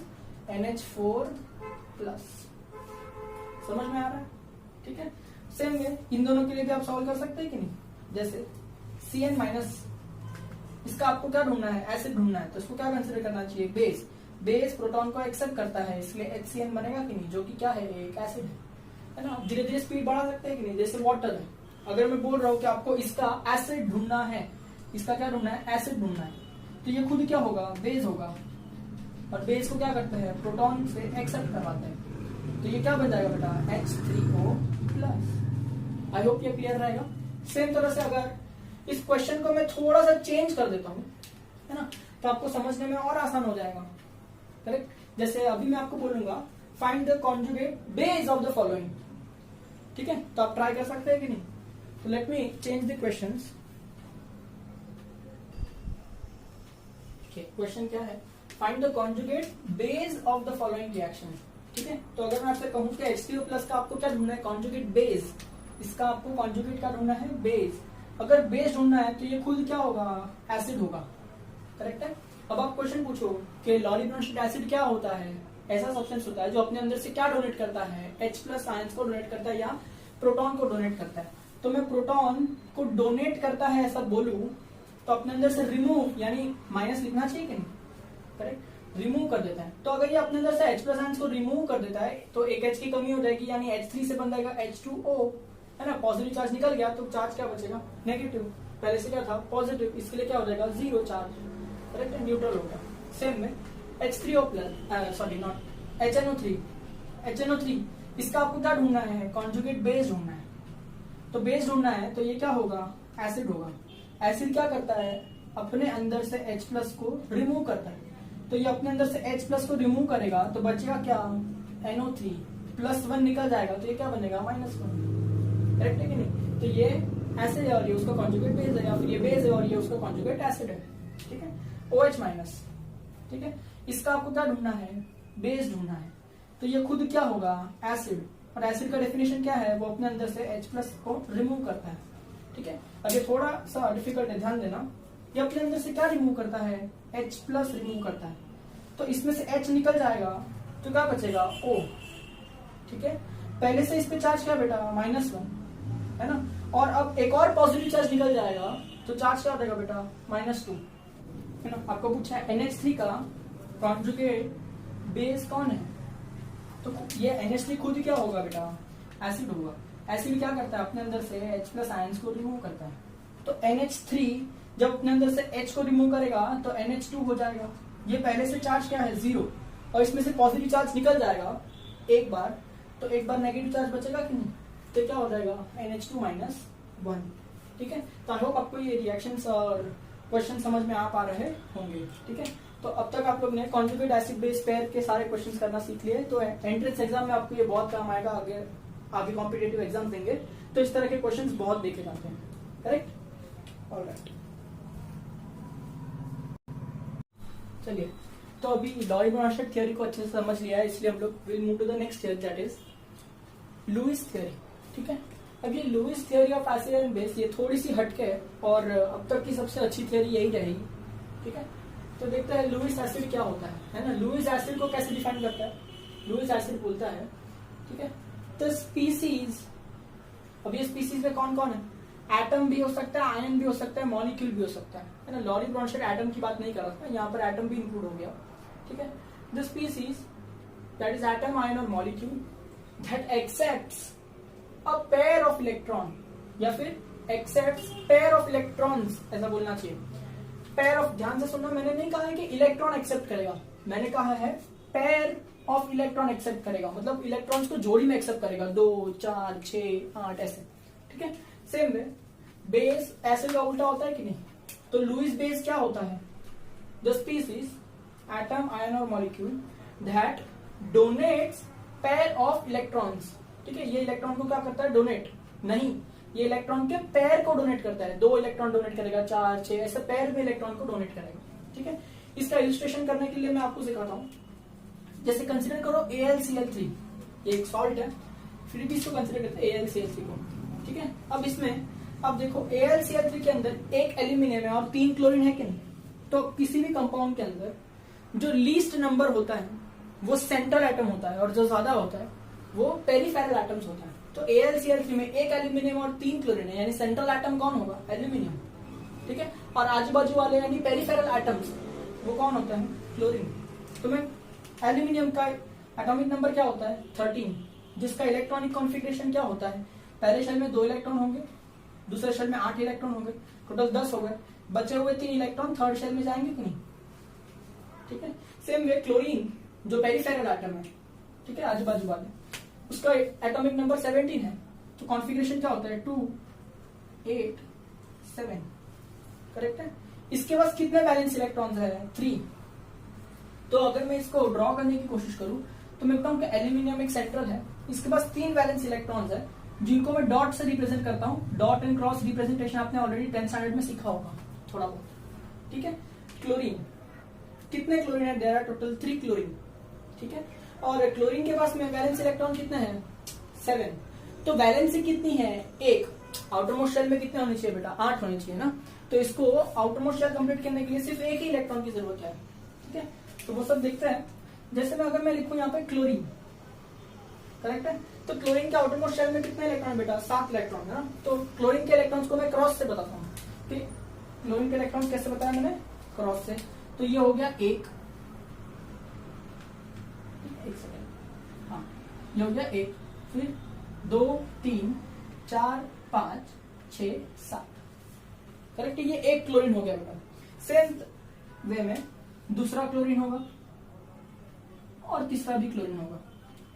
A: NH4 plus. समझ में आ रहा है? ठीक है, सेम वे इन दोनों के लिए भी आप सॉल्व कर सकते हैं कि नहीं? जैसे Cn माइनस, इसका आपको क्या ढूंढना है? एसिड ढूंढना है, तो इसको क्या कंसिडर करना चाहिए? बेस। बेस प्रोटॉन को एक्सेप्ट करता है, इसलिए HCN बनेगा कि नहीं, जो कि क्या है? एक एसिड है ना। धीरे धीरे स्पीड बढ़ा सकते हैं कि नहीं? जैसे वाटर है, अगर मैं बोल रहा हूं कि आपको इसका एसिड ढूंढना है, इसका क्या ढूंढना है? एसिड ढूंढना है, तो ये खुद क्या होगा? बेस होगा। और बेस को क्या करते हैं? प्रोटॉन से एक्सेप्ट करवाते हैं, तो ये क्या बन जाएगा बेटा? H3O plus. आई होप ये क्लियर रहेगा। सेम तरह से अगर इस क्वेश्चन को मैं थोड़ा सा चेंज कर देता हूं, है ना, तो आपको समझने में और आसान हो जाएगा। करेक्ट? जैसे अभी मैं आपको बोलूंगा find the conjugate base of the following. ठीक है, तो आप ट्राई कर सकते हैं कि नहीं? तो let me change the questions. Question क्या है? Find the conjugate base of the following reaction. ठीक है, तो अगर मैं आपसे कहूं कि H3O प्लस का आपको क्या ढूंढना है? Conjugate base. इसका आपको कॉन्जुगेट क्या ढूंढना है? बेस। अगर बेस ढूंढना है तो ये खुद क्या होगा? एसिड होगा। करेक्ट है। अब आप क्वेश्चन पूछो कि लॉरी ब्रोंस्टेड एसिड क्या होता है? ऐसा सब्सटेंस होता है जो अपने अंदर से क्या डोनेट करता है? H प्लस आयंस को डोनेट करता है या प्रोटॉन को डोनेट करता है। तो मैं प्रोटॉन को डोनेट करता है ऐसा बोलूं तो अपने अंदर से रिमूव यानी माइनस लिखना चाहिए कि नहीं? करेक्ट, रिमूव कर देता है। तो अगर ये अपने अंदर से H प्लस आयंस को रिमूव कर देता है तो एक H की कमी हो जाएगी, यानी H3 से बन जाएगा H2O, है ना। पॉजिटिव चार्ज निकल गया तो चार्ज क्या बचेगा? नेगेटिव। पहले से क्या था? पॉजिटिव, इसके लिए क्या हो जाएगा? Zero charge. करेक्ट है, न्यूट्रल हो गया। सेम में H3O plus, sorry not HNO3, इसका आपको क्या ढूंढना है? कॉन्जुगेट बेस ढूंढना है। तो बेस ढूंढना है तो ये क्या होगा? एसिड होगा। एसिड क्या करता है? अपने अंदर से H प्लस को रिमूव करता है, तो ये अपने अंदर से H प्लस को रिमूव करेगा तो बचेगा क्या? NO3 प्लस 1 निकल जाएगा तो ये क्या बनेगा? -1। करेक्ट है कि नहीं? तो ये एसिड है और ये उसका कॉन्जुगेट बेस है, या फिर ये बेस है और ये उसका कॉन्जुगेट एसिड है। ठीक है, OH माइनस। ठीक है, इसका आपको क्या ढूंढना है? बेस ढूंढना है, तो ये खुद क्या होगा? एसिड। और एसिड का डेफिनेशन क्या है? वो अपने अंदर से H प्लस को रिमूव करता है। ठीक है, अब ये थोड़ा सा डिफिकल्ट है, ध्यान देना। ये अपने अंदर से क्या रिमूव करता है? H प्लस रिमूव करता है, तो इसमें से H निकल जाएगा तो क्या बचेगा? O। ठीक है, पहले से इस पे चार्ज क्या बेटा? -1, है ना। और अब एक और पॉजिटिव चार्ज निकल जाएगा तो चार्ज क्या हो जाएगा बेटा? -2, है ना। आपको पूछा है NH3 का कॉन्जुगेट बेस कौन है, तो ये NH3 खुद क्या होगा बेटा? एसिड होगा। एसिड क्या करता है? अपने अंदर से H प्लस आयंस को रिमूव करता है, तो NH3 जब अपने अंदर से H को रिमूव करेगा तो NH2 हो जाएगा। ये पहले से चार्ज क्या है? 0, और इसमें से पॉजिटिव चार्ज निकल जाएगा एक बार, तो एक बार नेगेटिव चार्ज बचेगा कि नहीं? तो क्या हो जाएगा? NH2 -1। ठीक है, तो आई होप आपको ये रिएक्शंस और क्वेश्चन समझ में आ पा रहे होंगे। ठीक है, तो अब तक आप लोग ने कॉन्जुगेट एसिड बेस पेयर के सारे क्वेश्चंस करना सीख लिए, तो एंट्रेंस एग्जाम में आपको ये बहुत काम आएगा। आगे कॉम्पिटेटिव एग्जाम देंगे तो इस तरह के क्वेश्चंस बहुत देखे जाते हैं। Correct, alright. चलिए, तो अभी लॉरी ब्रोंस्टेड थ्योरी को अच्छे से समझ लिया है, इसलिए हम लोग will move to the next theory, that is Lewis theory. ठीक है, अब ये Lewis theory of acid and base ये थोड़ी सी हटके है और अब तक की सबसे अच्छी थ्योरी यही रहेगी। ठीक है, तो देखते हैं लुईस एसिड क्या होता है ना। लुईस एसिड को कैसे डिफाइन करता है? लुईस एसिड बोलता है, ठीक है, द स्पीसीज। अब ये स्पीसीज में कौन कौन है? एटम भी हो सकता है, आयन भी हो सकता है, मॉलिक्यूल भी हो सकता है ना। लॉरी ब्रोंस्टेड एटम की बात नहीं कर रहा था, यहाँ पर एटम भी इंक्लूड हो गया। ठीक है, the species that is atom, ion और molecule that accepts a pair of electron, या फिर एक्सेप्ट्स पेयर ऑफ इलेक्ट्रॉन्स, ऐसा बोलना चाहिए। पेयर ऑफ, ध्यान से सुनना, मैंने नहीं कहा है कि इलेक्ट्रॉन एक्सेप्ट करेगा, मैंने कहा है पेयर ऑफ इलेक्ट्रॉन एक्सेप्ट करेगा, मतलब इलेक्ट्रॉन्स को जोड़ी में एक्सेप्ट करेगा, 2, 4, 6, 8 ऐसे। ठीक है, सेम वे बेस एसिड का उल्टा होता है कि नहीं? तो लुईस बेस क्या होता है? द स्पीसीज एटम, आयन और molecule that donates pair of electrons. ठीक है, ये इलेक्ट्रॉन को क्या करता है? डोनेट नहीं, ये इलेक्ट्रॉन के पेयर को डोनेट करता है। 2 इलेक्ट्रॉन डोनेट करेगा, 4, 6 ऐसे पेयर में इलेक्ट्रॉन को डोनेट करेगा। ठीक है, इसका इलस्ट्रेशन करने के लिए मैं आपको सिखाता हूँ। जैसे कंसिडर करो AlCl3, ये एक सॉल्ट है, फिर भी इसको कंसिडर करते हैं AlCl3 को। ठीक है, अब इसमें अब देखो AlCl3 के अंदर एक एल्यूमिनियम है और 3 क्लोरीन है कि नहीं? तो किसी भी कंपाउंड के अंदर जो लीस्ट नंबर होता है वो सेंट्रल एटम होता है और जो ज्यादा होता है वो पेरिफेरल एटम्स होता है। तो AlCl3 में एक एल्यूमिनियम और 3 क्लोरीन है, यानी सेंट्रल एटम कौन होगा? एल्यूमिनियम। ठीक है, और आजू बाजू वाले यानी पेरिफेरल एटम्स वो कौन होता है? क्लोरीन। तो मैं एल्यूमिनियम का एटॉमिक नंबर क्या होता है? 13, जिसका इलेक्ट्रॉनिक कॉन्फ़िगरेशन क्या होता है? पहले शेल में 2 इलेक्ट्रॉन होंगे, दूसरे शेल में 8 इलेक्ट्रॉन होंगे, टोटल 10 हो गए। बचे हुए 3 इलेक्ट्रॉन थर्ड शेल में जाएंगे कि नहीं? ठीक है, सेम वे क्लोरीन जो पेरिफेरल एटम है, ठीक है, आजू बाजू वाले, उसका एटॉमिक नंबर 17 है। तो कॉन्फ़िगरेशन क्या होता है? 2, 8, 7। करेक्ट है। इसके पास कितने बैलेंस इलेक्ट्रॉन्स है? 3। तो अगर मैं इसको ड्रॉ करने की कोशिश करूं तो मैं बताऊं कि एल्यूमिनियम एक सेंट्रल है, इसके पास 3 वैलेंस इलेक्ट्रॉन्स है जिनको मैं डॉट से रिप्रेजेंट करता हूं। डॉट एंड क्रॉस रिप्रेजेंटेशन आपने ऑलरेडी 10th स्टैंडर्ड में सीखा होगा थोड़ा बहुत। ठीक है, क्लोरीन, कितने क्लोरीन है? There are total 3 chlorine. ठीक है, और क्लोरीन के पास में वैलेंस इलेक्ट्रॉन कितने हैं? 7। तो वैलेंसी कितनी है? 1। आउटर मोस्ट शेल में कितने होने चाहिए बेटा? 8 होने चाहिए ना। तो इसको आउटर मोस्ट शेल कंप्लीट करने के लिए सिर्फ एक ही इलेक्ट्रॉन की जरूरत है। ठीक है, तो वो सब देखते हैं। जैसे मैं अगर मैं लिखूं यहाँ पे क्लोरीन, करेक्ट है, तो क्लोरीन के आउटर मोस्ट शेल में कितने इलेक्ट्रॉन बेटा? 7 इलेक्ट्रॉन है ना। तो क्लोरीन के इलेक्ट्रॉन्स को मैं क्रॉस से बताता हूँ। ठीक, क्लोरीन के इलेक्ट्रॉन कैसे बताया मैंने? क्रॉस से। तो ये हो गया 1 सेकेंड, हाँ, ये हो गया 1, फिर 2, 3, 4, 5, 6, 7। करेक्ट, ये एक क्लोरीन हो गया बेटा। सेम वे में दूसरा क्लोरीन होगा और तीसरा भी क्लोरीन होगा।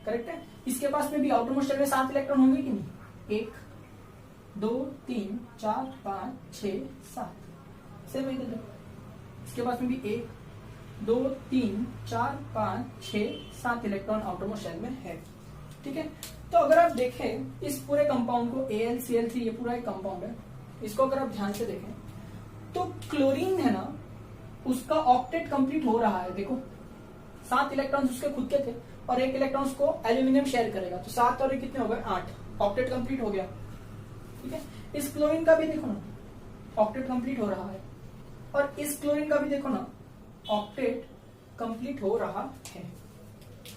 A: करेक्ट है, इसके पास में भी आउटर मोस्ट शेल में 7 इलेक्ट्रॉन होंगे कि नहीं? 1, 2, 3, 4, 5, 6, 7। सेम इधर इसके पास में भी 1, 2, 3, 4, 5, 6, 7 इलेक्ट्रॉन आउटर मोस्ट शेल में है। ठीक है, तो अगर आप देखें इस पूरे कंपाउंड को AlCl3, ये पूरा एक कंपाउंड है, इसको अगर आप ध्यान से देखें तो क्लोरीन है ना, उसका ऑक्टेट कंप्लीट हो रहा है। देखो 7 इलेक्ट्रॉन्स उसके खुद के थे और 1 इलेक्ट्रॉन उसको एल्यूमिनियम शेयर करेगा, तो 7 और 1 कितने हो गए? 8। ऑक्टेट कंप्लीट हो गया। ठीक है, इस क्लोरीन का भी देखो ना, ऑक्टेट कंप्लीट हो रहा है, और इस क्लोरीन का भी देखो ना, ऑक्टेट कंप्लीट हो रहा है।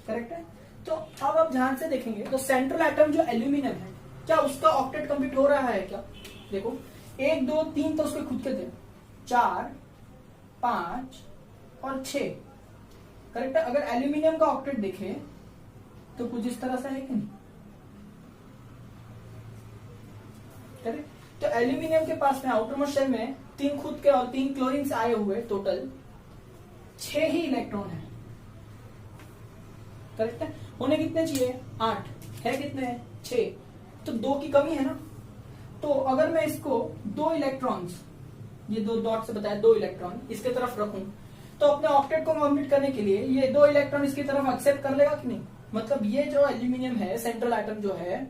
A: करेक्ट है। तो अब आप ध्यान से देखेंगे तो सेंट्रल एटम जो एल्यूमिनियम है, क्या उसका ऑक्टेट कंप्लीट हो रहा है क्या? देखो 1, 2, 3 तो उसके खुद के थे, 4, 5 और 6। करेक्ट है। अगर एल्यूमिनियम का ऑक्टेट देखें तो कुछ इस तरह से है कि नहीं? करेक्ट, तो एल्यूमिनियम के पास में आउटर मोस्ट शेल में 3 खुद के और 3 क्लोरीन से आए हुए टोटल 6 ही इलेक्ट्रॉन है। करेक्ट है, होने कितने चाहिए? 8 है, कितने हैं? 6। तो 2 की कमी है ना। तो अगर मैं इसको 2 इलेक्ट्रॉन्स, ये 2 डॉट से बताया 2 इलेक्ट्रॉन इसके तरफ रखूं तो अपने ऑक्टेट को कंप्लीट करने के लिए ये 2 इलेक्ट्रॉन इसकी तरफ एक्सेप्ट कर लेगा कि नहीं? मतलब ये जो एल्यूमिनियम है, सेंट्रल एटम जो है,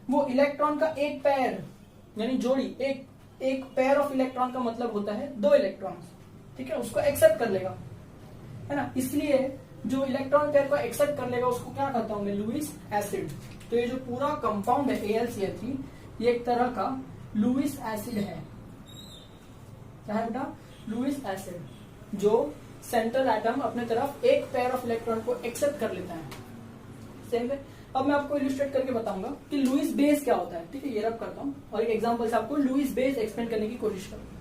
A: वो इलेक्ट्रॉन का एक पेयर यानी जोड़ी, एक पेयर ऑफ इलेक्ट्रॉन का मतलब होता है 2 इलेक्ट्रॉन। ठीक है, उसको एक्सेप्ट कर लेगा, है ना। इसलिए जो इलेक्ट्रॉन पेयर को एक्सेप्ट कर लेगा उसको क्या कहता हूं मैं? Lewis acid. तो ये जो पूरा कंपाउंड है AlCl3, ये एक तरह का लुईस एसिड है। क्या है बेटा? लुईस एसिड, जो सेंट्रल एटम अपने तरफ एक पेयर ऑफ इलेक्ट्रॉन को एक्सेप्ट कर लेता है। सेम वे अब मैं आपको इलस्ट्रेट करके बताऊंगा कि लुईस बेस क्या होता है। ठीक है, ये रब करता हूं और एक एग्जांपल से आपको लुईस बेस एक्सप्लेन करने की कोशिश करूंगा।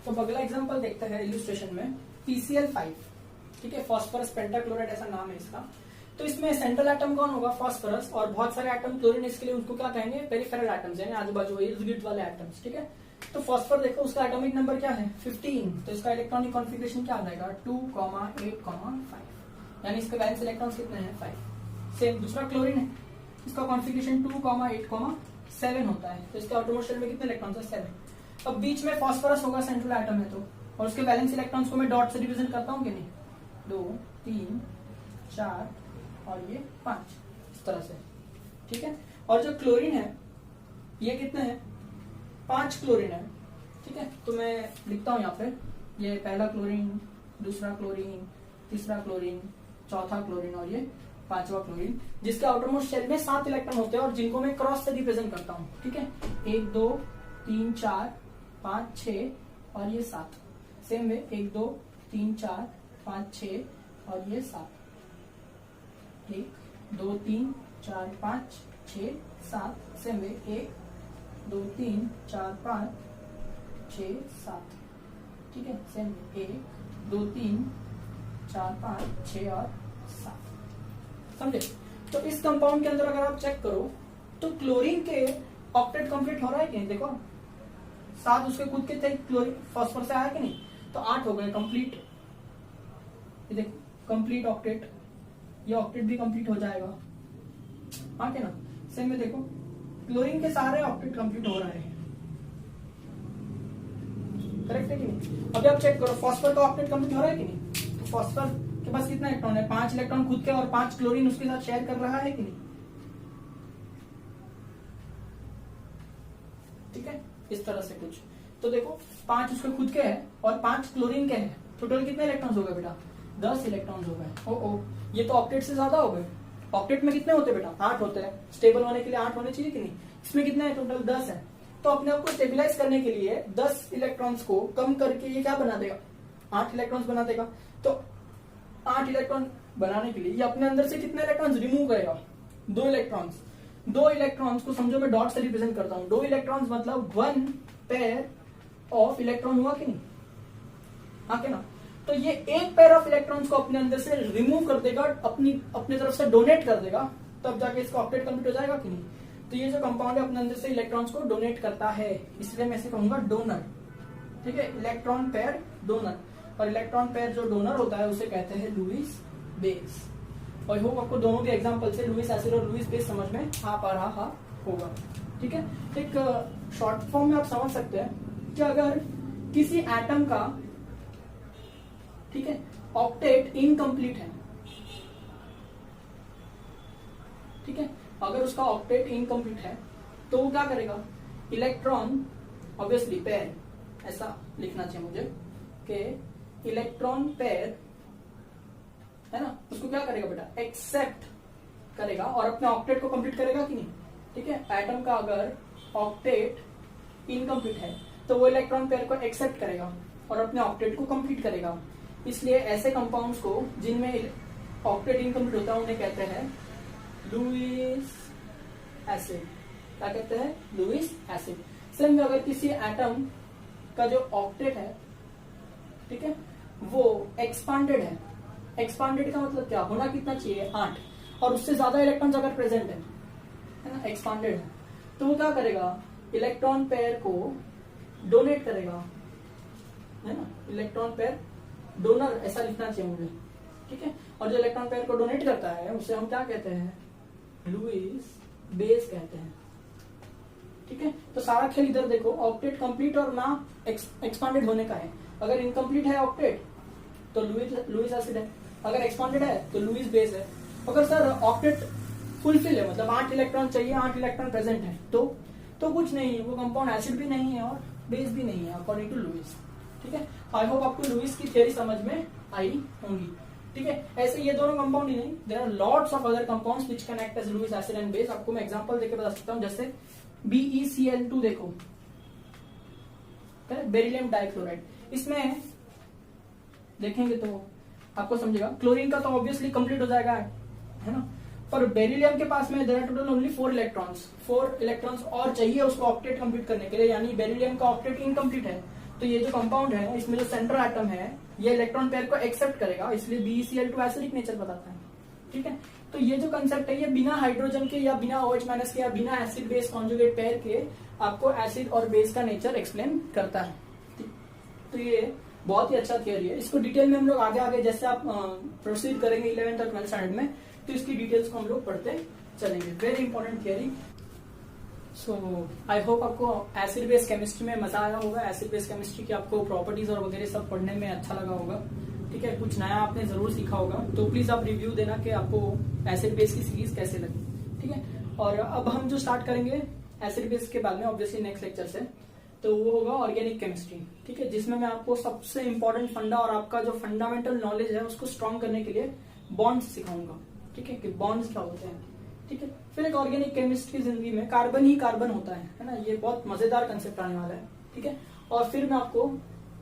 A: तो अगला एग्जांपल देखते हैं इलस्ट्रेशन में, PCl5। ठीक है, फॉस्फोरस पेंटाक्लोराइड ऐसा नाम है इसका। तो इसमें सेंट्रल एटम कौन होगा? फॉस्फोरस, और बहुत सारे एटम क्लोरीन, इसके लिए उनको क्या कहेंगे? पेरिफेरल एटम्स, यानी आजू बाजू इर्द गिर्द वाले एटम्स। ठीक है, तो फॉस्फोर देखो उसका एटॉमिक नंबर क्या है? 15। तो इसका इलेक्ट्रॉनिक कॉन्फ़िगरेशन क्या आ जाएगा? 2, 8, 5, यानी इसके वैलेंस इलेक्ट्रॉन्स कितने हैं? 5। सेम दूसरा क्लोरीन है, इसका कॉन्फ़िगरेशन 2, 8, 7 होता है। तो इसके आउटर मोस्ट शेल में कितने इलेक्ट्रॉन्स है? 7। अब बीच में फास्फोरस होगा, सेंट्रल एटम है तो, और उसके वैलेंस इलेक्ट्रॉन्स को मैं डॉट से रिप्रेजेंट करता हूँ कि नहीं, 2 3 4 और ये 5, इस तरह से, ठीक है। और जो क्लोरीन है ये कितने हैं, 5 क्लोरीन है, ठीक है। तो मैं लिखता हूँ यहाँ पे, ये पहला क्लोरीन, दूसरा क्लोरीन, तीसरा क्लोरीन, चौथा क्लोरीन और ये 5वां क्लोरीन, जिसके आउटर मोस्ट शेल में 7 इलेक्ट्रॉन होते हैं और जिनको मैं क्रॉस से रिप्रेजेंट करता हूँ, ठीक है। 1 2 3 4 5 6 और ये 7, सेम वे 1 2 3 4 5 6 और ये 7, 1 2 3 4 5 6 7, सेम वे 1 2 3 4 5 6 7, ठीक है, सेम 1 2 3 4 5 6 और 7, समझे। तो इस कंपाउंड के अंदर अगर आप चेक करो तो क्लोरीन के ऑक्टेट कंप्लीट हो रहा है कि नहीं, देखो 7 उसके खुद के थे, क्लोरीन फास्फोर से आया कि नहीं, तो 8 हो गए कंप्लीट, ये देखो कंप्लीट ऑक्टेट, ये ऑक्टेट भी कंप्लीट हो जाएगा, हाँ के ना। सेम में देखो क्लोरीन के सारे ऑक्टेट कंप्लीट हो रहे हैं, करेक्ट है कि नहीं। अभी आप चेक करो फास्फोर का ऑक्टेट कंप्लीट हो रहा है कि नहीं, तो फास्फोर के पास कितना इलेक्ट्रॉन है, 5 इलेक्ट्रॉन खुद के और 5 क्लोरीन उसके साथ शेयर कर रहा है कि नहीं, ठीक है, इस तरह से कुछ। तो देखो 5 उसके खुद के हैं और 5 क्लोरीन के हैं, टोटल कितने इलेक्ट्रॉन्स हो गए बेटा, 10 इलेक्ट्रॉन्स हो गए। ओ ये तो ऑक्टेट से ज्यादा हो गए, ऑक्टेट में कितने होते हैं बेटा, 8 होते हैं, स्टेबल होने के लिए 8 होने चाहिए कि नहीं, इसमें कितने हैं, टोटल 10 है। तो अपने आप को स्टेबिलाईज करने के लिए 10 इलेक्ट्रॉन्स को कम करके ये क्या बना देगा, 8 इलेक्ट्रॉन्स बना देगा। तो 8 इलेक्ट्रॉन बनाने के लिए ये अपने अंदर से कितने इलेक्ट्रॉन्स रिमूव करेगा, 2 इलेक्ट्रॉन्स। 2 इलेक्ट्रॉन्स को समझो मैं डॉट से रिप्रेजेंट करता हूँ, 2 इलेक्ट्रॉन्स मतलब 1 पेयर ऑफ इलेक्ट्रॉन हुआ कि नहीं, हाँ के ना। तो ये एक पेयर ऑफ इलेक्ट्रॉन्स को अपने अंदर से रिमूव कर देगा, अपनी तरफ से डोनेट कर देगा, तब जाके इसका ऑक्टेट कंप्लीट हो जाएगा कि नहीं। तो ये जो कंपाउंड है अपने अंदर से इलेक्ट्रॉन्स को डोनेट करता है, इसलिए मैं इसे कहूंगा डोनर, ठीक है, इलेक्ट्रॉन पेयर डोनर। और इलेक्ट्रॉन पेयर जो डोनर होता है उसे कहते हैं लुईस बेस। और होप आपको दोनों के एग्जांपल से लुईस एसिड और लुईस बेस समझ में आ पा रहा होगा, ठीक है। एक शॉर्ट फॉर्म में आप समझ सकते हैं कि अगर किसी एटम का, ठीक है, ऑक्टेट इनकम्प्लीट है, ठीक है, अगर उसका ऑक्टेट इनकम्प्लीट है तो वो क्या करेगा, इलेक्ट्रॉन ऑब्वियसली पेयर, ऐसा लिखना चाहिए मुझे कि इलेक्ट्रॉन पेयर है ना, उसको क्या करेगा बेटा, एक्सेप्ट करेगा और अपने ऑक्टेट को कंप्लीट करेगा कि नहीं, ठीक है। एटम का अगर ऑक्टेट इनकम्प्लीट है तो वो इलेक्ट्रॉन पेयर को एक्सेप्ट करेगा और अपने ऑक्टेट को कंप्लीट करेगा। इसलिए ऐसे कंपाउंड्स को जिनमें ऑक्टेट इनकम्प्लीट होता है उन्हें कहते हैं लुईस एसिड, क्या कहते हैं, लुईस एसिड। सेम में अगर किसी एटम का जो ऑक्टेट है, ठीक है, वो एक्सपांडेड है, एक्सपांडेड का मतलब क्या, होना कितना चाहिए, 8, और उससे ज्यादा इलेक्ट्रॉन्स अगर प्रेजेंट है ना, एक्सपांडेड है, तो वो क्या करेगा, इलेक्ट्रॉन पेयर को डोनेट करेगा, है ना, इलेक्ट्रॉन पेयर डोनर, ऐसा लिखना चाहिए मुझे, ठीक है। और जो इलेक्ट्रॉन पेयर को डोनेट करता है उसे हम क्या कहते हैं, लुईस बेस कहते हैं, ठीक है। तो सारा खेल इधर देखो, ऑक्टेट कंप्लीट और ना एक्सपांडेड होने का है। अगर इनकम्प्लीट है ऑक्टेट तो लुईस एसिड है, अगर एक्सपांडेड है तो लुईस बेस है। अगर सर ऑक्टेट फुलफिल है, मतलब 8 इलेक्ट्रॉन चाहिए, 8 इलेक्ट्रॉन प्रेजेंट है, तो कुछ नहीं है, वो कंपाउंड एसिड भी नहीं है और बेस भी नहीं है अकॉर्डिंग टू लुईस, ठीक है। आई होप आपको लुईस की थ्योरी समझ में आई होंगी, ठीक है। ऐसे ये दोनों कंपाउंड ही नहीं, there are lots of other compounds which can act as Lewis acid and base. आपको मैं एग्जांपल देके बता सकता हूं, जैसे BeCl2 देखो, बेरिलियम डाइक्लोराइड, इसमें देखेंगे तो आपको समझेगा, क्लोरीन का तो ऑब्वियसली कंप्लीट हो जाएगा, है ना, पर बेरिलियम के पास में there are total only 4 electrons और चाहिए उसको ऑक्टेट कंप्लीट करने के लिए, यानी बेरिलियम का ऑक्टेट इनकम्प्लीट है। तो ये जो कंपाउंड है इसमें जो सेंट्रल एटम है ये इलेक्ट्रॉन पेयर को एक्सेप्ट करेगा, इसलिए BeCl2 एसिडिक नेचर बताता है, ठीक है। तो ये जो कंसेप्ट है ये बिना हाइड्रोजन के या बिना OH- के या बिना एसिड बेस कॉन्जुगेट पेयर के आपको एसिड और बेस का नेचर एक्सप्लेन करता है। तो ये बहुत ही अच्छा थियरी है, इसको डिटेल में हम लोग आगे जैसे आप प्रोसीड करेंगे 11th और 12th स्टैंडर्ड में, तो इसकी डिटेल्स को हम लोग पढ़ते चलेंगे। Very important theory. So I hope आपको एसिड बेस केमिस्ट्री में मजा आया होगा। एसिड बेस केमिस्ट्री की आपको प्रॉपर्टीज और वगैरह सब पढ़ने में अच्छा लगा होगा। ठीक है, कुछ नया आपने जरूर सीखा होगा। तो प्लीज आप रिव्यू देना कि आपको एसिड बेस की सीरीज कैसे लगी। ठीक है, और अब हम जो स्टार्ट करेंगे एसिड बेस के बाद में ऑब्वियसली नेक्स्ट लेक्चर से, तो वो होगा ऑर्गेनिक केमिस्ट्री। ठीक है, जिसमें मैं आपको सबसे इंपॉर्टेंट फंडा और आपका जो फंडामेंटल नॉलेज है उसको स्ट्रॉन्ग करने के लिए बॉन्ड्स सिखाऊंगा। ठीक है, कि बॉन्ड्स क्या होते हैं। ठीक है, फिर एक ऑर्गेनिक केमिस्ट्री जिंदगी में कार्बन ही कार्बन होता है ना, ये बहुत मजेदार कंसेप्ट आने वाला है। ठीक है, और फिर मैं आपको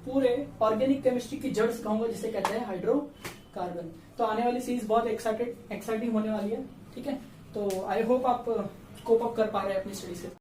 A: पूरे ऑर्गेनिक केमिस्ट्री की जड़ सिखाऊंगा जिसे कहते हैं हाइड्रोकार्बन। तो आने वाली सीरीज बहुत एक्साइटिंग होने वाली है। ठीक है, तो आई होप आप कोप अप कर पा रहे हैं अपनी स्टडी से।